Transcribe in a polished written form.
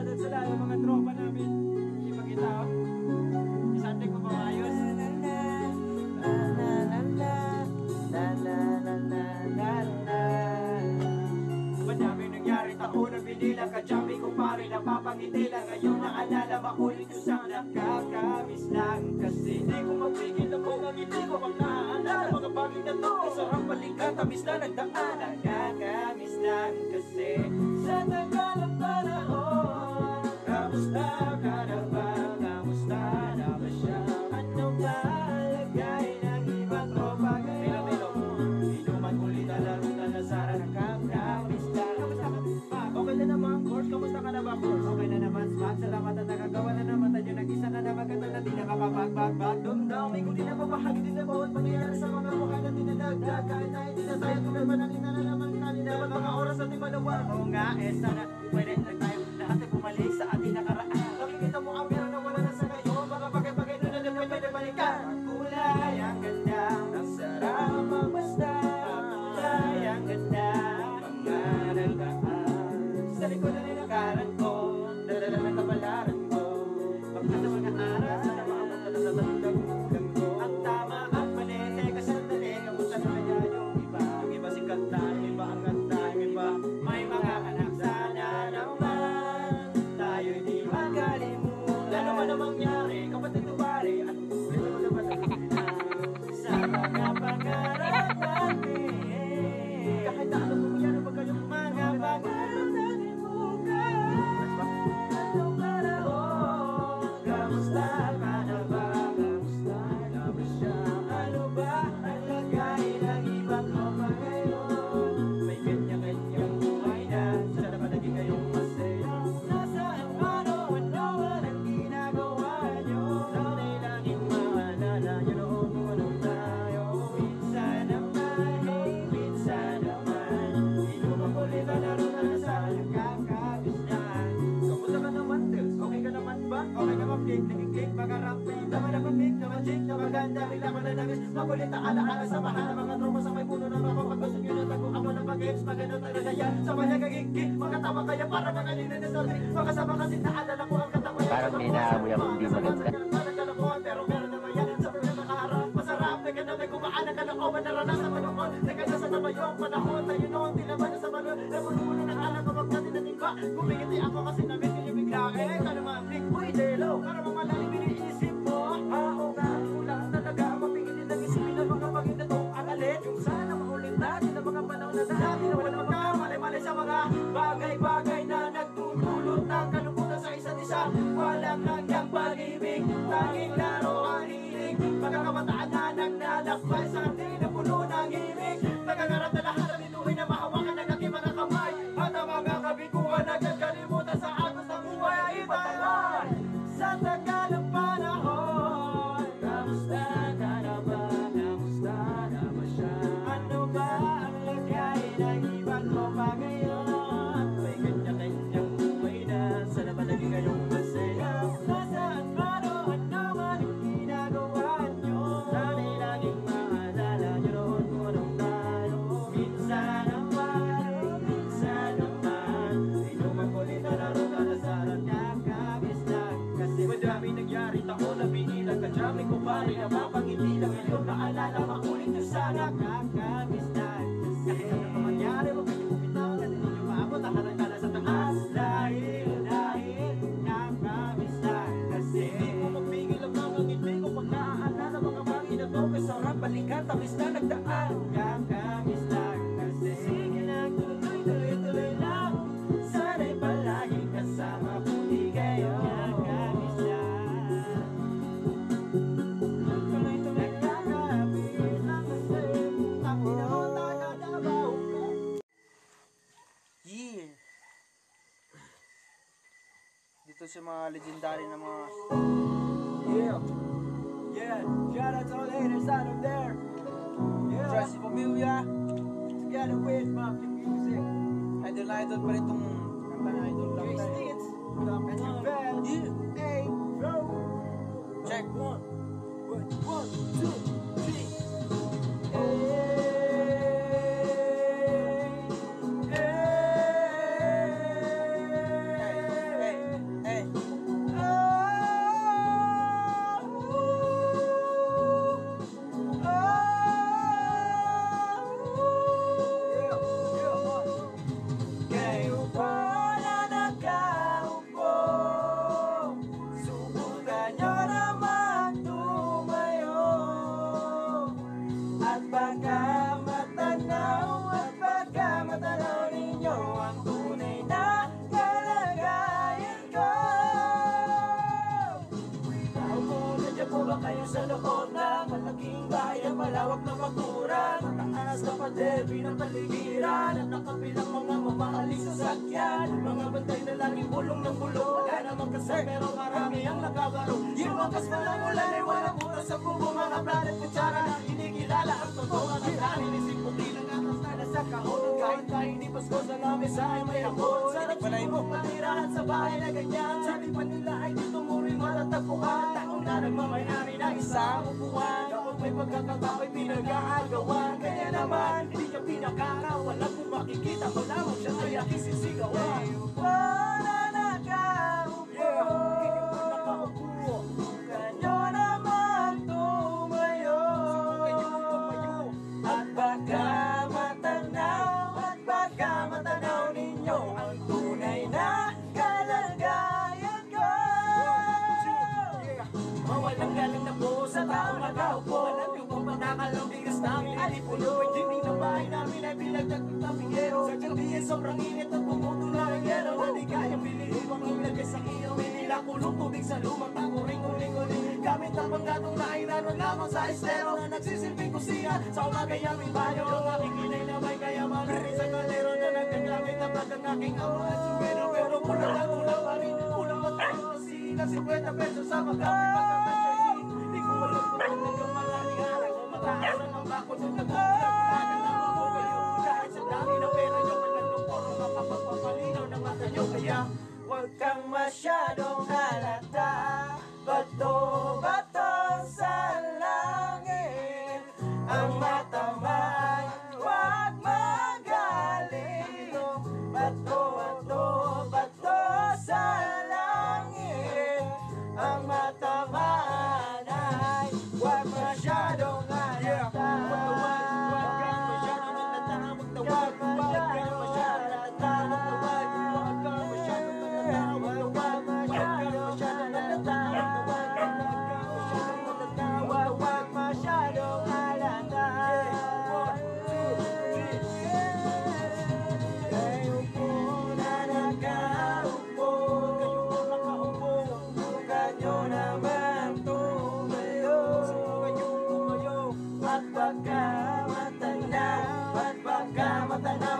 shoutout sa lahat ng mga tropa namin. Hindi pa kita, oh. Isante ko maayos. Madami nangyari taon na binilang kajabi ko pare napapangiti lang. Ngayon naalala makulit yung sang nakakamiss lang. Kasi di ko mapigil ang mga ngiti ko pag naaalala mga bagay na to. Sarang balikan, tamis na nagdaan. Nakakamiss lang kasi sa tagal ng panahon. Kamusta ka na ba? Kamusta na ba siya? Ano ba lagay ng ibang tropa ngayon? Inuman ulit na laro na nasara. Nakakamiss lang. Okay na naman, Course. Kamusta ka na ba, Course? Okay na naman, Smack. Salamat at nakagawa na naman tayo. Nag-isa na naman kata na di nakapapag-bag-bag. Dumdaw, may kundi na papahagi din na bawat pangyayari sa mga mukha na dinadagdag. Kahit na hindi na tayo tulad ba nakita na naman kanina. Mga oras natin malawag. Oo nga, sana pwede na tayo lahat ay bumalik sa ating nakaraan. Nakikita mo ang meron na wala na sa ngayon. Mga bagay-bagay na naman pwede balikan. Kulay ang ganda, ang sarap magbasta. Kulay ang ganda, mga nagdaan. Sa likod na nilakaran ko, dala ng kabalaran ko. Pagka sa mga araw, sa mga pagkatatatandang ulang ko. Ang tama at mali, teka sandali, kamusta na kaya yung iba? Ang iba sikat na, yung iba ang ganda, yung iba may mga anak. Sana naman tayo'y di magkalimutan. Ano man ang mangyari, kapatid o pare, at pwede mo naman sa mga pangarap natin. Kahit na ano kung yan, huwag kayong mga pangarap natin bukas. Ano panahon, kamusta ka na ba? Kamusta na ba siya? Ano ba ang lagay ng ibang tropa ngayon? May kanya-kanyang buhay na, sana ba naging kayong masaya? Nasaan ano ang ginagawa nyo? Sana'y laging maalala nyo noon kung anong tayo. Minsan naman, hey, minsan naman, inuman ulit ang laro na nasa nakakabis na. Kamusta ka naman, Tels? Okay ka naman ba? Okay ka mag-click, naging-click, mag-arapin. Naman na mag-click, naman chick, na maganda. Bigla ko na nangis, makulit na ala-ala sa mahal ng mga tropa sa may puno na ako. Pag gusto nyo na tago ako ng mag-games, maganda talaga yan. Sa mga naging-click, mga tawa kaya para mga kanina na sabi. Makasama kasi naalala ko ang katawayan. Parang may naamoy ako hindi maganda. Pero meron naman yan sa mga nakaharap. Masarap na ganda may kumaan ang kalooban. Naranasan mo noon, nagkasa sa naman yung panahon. Tayo noon, tinaman na sa balon. Napunulo ng alak kapag natin natingka. Kumingiti ako kasi namin kayo bigla. Ano ma-flick, uy, delo. Para mamalalim iniisip mo. Oo nga, kulang talaga. Mapinginin ng isipin ng mga paghinda to. Ang alit, yung sana maulit natin ang mga panahon na dati na walang magkamali-mali sa mga bagay-bagay na nagtutulot ng kalungkutan sa isa't isa. Walang hanggang pag-ibig, tanging laro ang hilig. Pagkakabataan na naglalakbay sa atin na puno ng himig. Nagagarap na lahat ang ituhin na mahawakan ng aking mga kamay. At ang mga kabiguan nagkakalimutan sa agos ng buhay ay ipatawan. Sa tagal ng panahon, kamusta ka na ba? Kamusta na ba siya? Ano ba ang lagay ng ibang tropa ngayon? May kanya-kanyang buhay na, sana ba naging kayong masaya? Nasaan ano man ang ginagawa nyo? Sana'y laging maalala nyo noon kung anong tayo. Minsan naman, inuman kulit na laro ka na sa nakakamiss lang. Kasi madami nangyari taon na binilang kadyami ko pare na mapangiti lang. Ngayon naalala makulit nyo sa nakakamiss lang. Kahit ano pa mangyari, huwag kayong bumitaw. Kasi ninyo maabot ang harang sa taas. Dahil nakakamiss lang. Kasi di ko mapigil ang mga ngiti ko pag naaalala mga bagay na to. Kay sarap balikan, tamis na nagdaan. Nakakamiss lang. Kasi sige lang, tuloy-tuloy lang. Sana'y palaging kasama puti kayo. Nakakamiss lang. Tuloy-tuloy nakakamiss lang kasi ang pinakotagadabaw ko. Yeah! Dito sa mga legendary na mga yeah! Yeah! Shout out to all the haters out of there! Yeah! Tracy Familia! Together with Mafia Music! Idol pa rin itong kanta na idol lang tayo. K-Stitz! And your band! Yeah! Hey! Bro! Check! 1, 2, 3! Hey! Hey! ng kapaligiran at nakapilang mga mamahaling sasakyan. Mga bantay na laging bulong ng bulong, wala namang kasal pero marami ang nakabaro. Yung wakas na lang ulan ay walang butas sa bubo, mga plan at kutsara na kinikilala ang totoo. Ang hangganin isip puti ng atas na nasa kahon. Kahit tayo hindi Pasko sa lamesa ay may hapon. Sarap siguro manirahan sa bahay na ganyan. Sabi pa nila ay dito mo rin matatagpuan. Taong na nagmamayari na isang upuan. Kapag may pagkakatao'y pinag-aagawan, kaya naman hindi ka pinakakawalan. Kung makikita mo lamang siya ay aking sisigawan. Wala nakaupo, Nakaupo, kanyo naman tumayo. At baka matanaw ninyo ang tunay na kalagayan ko. mawalang galang na po sa taong nakaupo. Alam niyo kung matakalang bigas namin ay puno. Hindi na bahay namin ay pinagdagdag na pingero. Sa gabi ay sobrang init at pumutulo ng yelo. Na di kayang bilhin pang ilagay sa iyo. Nila kulong tubig sa lumang takuring uling-uling. Gamit ang panggatong na inanon lamang sa estero. Na nagsisilbing kusina sa umagay aming banyo. Ang aking kinay na may kayaman rin sa kalero. Na nagkagamit na pag ang aking ama at sumero. Pero kulang lang pa rin. Kulang matalo na 50 pesos sa magkapit pagkakasyahin. Di ko alam kung hanggang maraming araw kung mataaran ang bakod ng nag-uulap. Nagalaman ko kayo dahil sa dami ng pera nyo. Magandang poro mapapagpapalinaw ng mata nyo. Kaya Huwag kang masyadong halata, bato-bato sa langit. Ang mata mo'y huwag magaling. Bato-bato sa langit. Ang mata mo'y huwag masyadong halata. huwag kang masyadong nagtatawag. Huwag kang masyadong nagtatawag. Huwag kang masyadong Huwag masyadong halata. Kayo po na nakaupo, kanyo naman tumayo. At baka matanaw